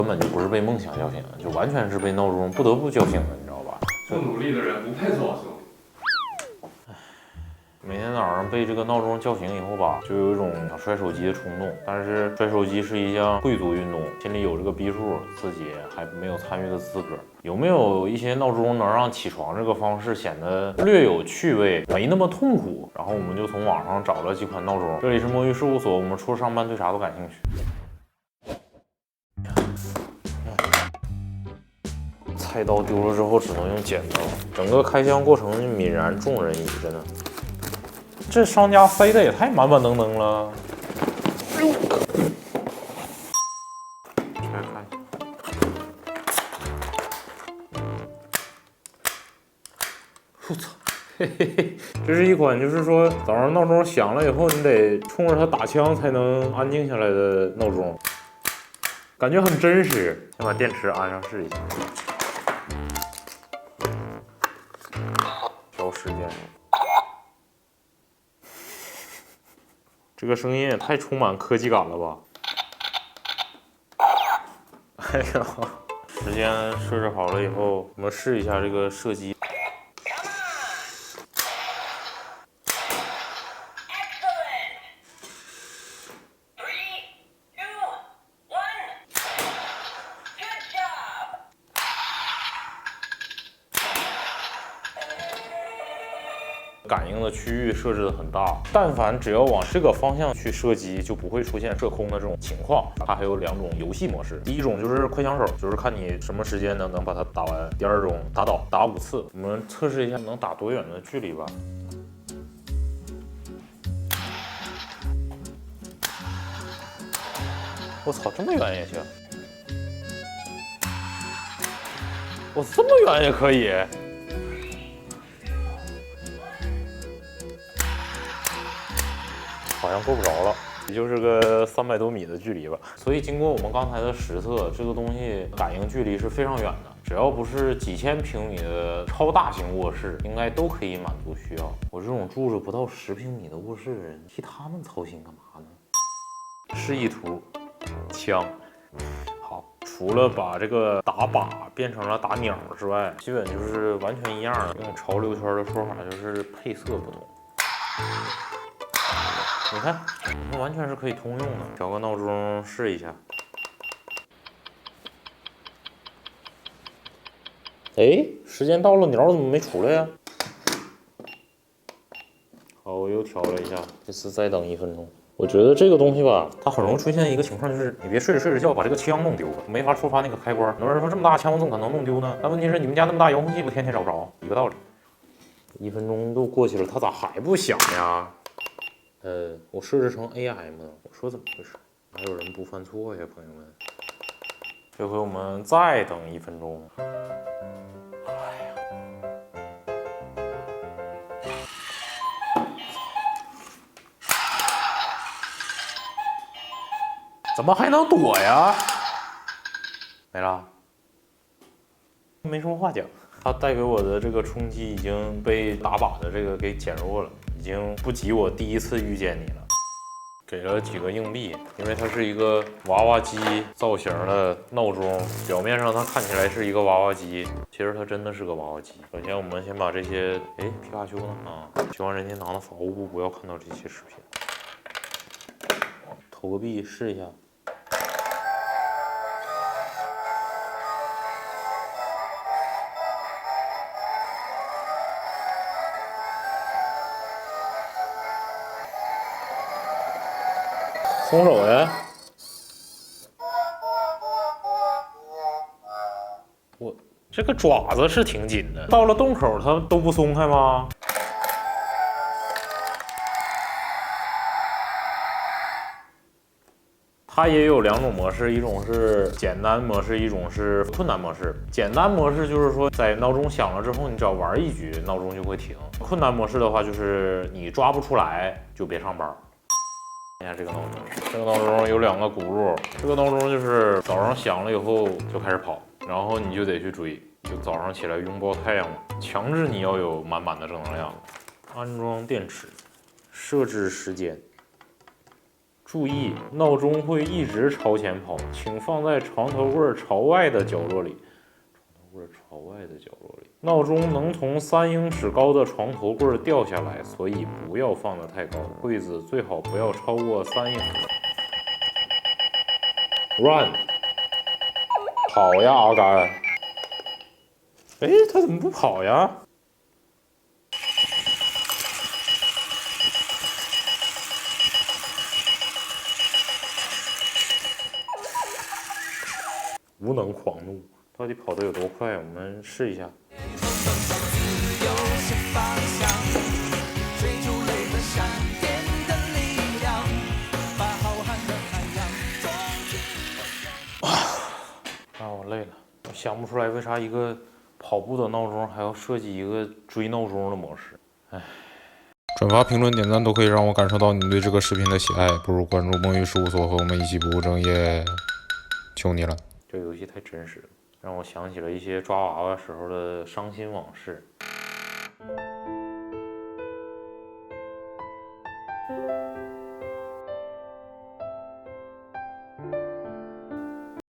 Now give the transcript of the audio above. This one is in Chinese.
根本就不是被梦想叫醒的，就完全是被闹钟不得不叫醒的，你知道吧？不努力的人不配做好兄弟。每天早上被这个闹钟叫醒以后吧，就有一种想摔手机的冲动。但是摔手机是一项贵族运动，心里有这个逼数，自己还没有参与的资格。有没有一些闹钟能让起床这个方式显得略有趣味，没那么痛苦？然后我们就从网上找了几款闹钟。这里是摸鱼事务所，我们除了上班对啥都感兴趣。菜刀丢了之后只能用剪刀，整个开箱过程泯然众人矣，真的。这商家塞的也太满满登登了。拆开。我操！嘿嘿嘿，这是一款就是说早上闹钟响了以后，你得冲着它打枪才能安静下来的闹钟，感觉很真实。先把电池安上试一下。调时间。这个声音也太充满科技感了吧！哎呀，时间设置好了以后，我们试一下这个射击。感应的区域设置的很大，但凡只要往这个方向去射击，就不会出现射空的这种情况。它还有两种游戏模式，第一种就是快枪手，就是看你什么时间能把它打完；第二种打倒，打5次。我们测试一下能打多远的距离吧。我操，这么远也行！我这么远也可以。好像够不着了，也就是个300多米的距离吧。所以经过我们刚才的实测，这个东西感应距离是非常远的，只要不是几千平米的超大型卧室，应该都可以满足需要。我这种住着不到10平米的卧室的人，替他们操心干嘛呢？示意图，枪。好，除了把这个打靶变成了打鸟之外，基本就是完全一样的。用潮流圈的说法就是配色不同。你看，它完全是可以通用的。调个闹钟试一下。哎，时间到了，鸟怎么没出来呀？好，我又调了一下，这次再等1分钟。我觉得这个东西吧，它很容易出现一个情况，就是你别睡着睡着觉把这个枪弄丢了，没法触发那个开关。很多人说这么大枪我怎么可能弄丢呢？但问题是你们家那么大遥控器，不天天找不着，一个道理。1分钟都过去了，它咋还不响呀？我设置成 AM 了，我说怎么回事？哪有人不犯错呀，朋友们？这回我们再等1分钟。哎呀，怎么还能躲呀？没了，没什么话讲。它带给我的这个冲击已经被打靶的这个给减弱了，已经不及我第一次遇见你了。给了几个硬币，因为它是一个娃娃机造型的闹钟，表面上它看起来是一个娃娃机，其实它真的是个娃娃机。首先我们先把这些，皮卡丘呢？希望任天堂的法务部不要看到这些视频。投个币试一下。松手呀！我这个爪子是挺紧的，到了洞口它都不松开吗？它也有2种模式，一种是简单模式，一种是困难模式。简单模式就是说，在闹钟响了之后，你只要玩1局，闹钟就会停。困难模式的话，就是你抓不出来就别上班。看一下这个闹钟，这个闹钟有2个轱辘，这个闹钟就是早上响了以后就开始跑，然后你就得去追，就早上起来拥抱太阳，强制你要有满满的正能量。安装电池，设置时间，注意，闹钟会一直朝前跑，请放在床头柜朝外的角落里。床头柜朝外的角落里，闹钟能从3英尺高的床头柜掉下来，所以不要放得太高。柜子最好不要超过3英尺。Run， 跑呀，阿甘！哎，他怎么不跑呀？无能狂怒，到底跑得有多快？我们试一下。啊，我累了，我想不出来为啥一个跑步的闹钟还要设计一个追闹钟的模式。唉。转发、评论、点赞都可以让我感受到你对这个视频的喜爱，不如关注梦鱼事务所和我们一起不务正业，求你了。这个游戏太真实了，让我想起了一些抓娃娃时候的伤心往事。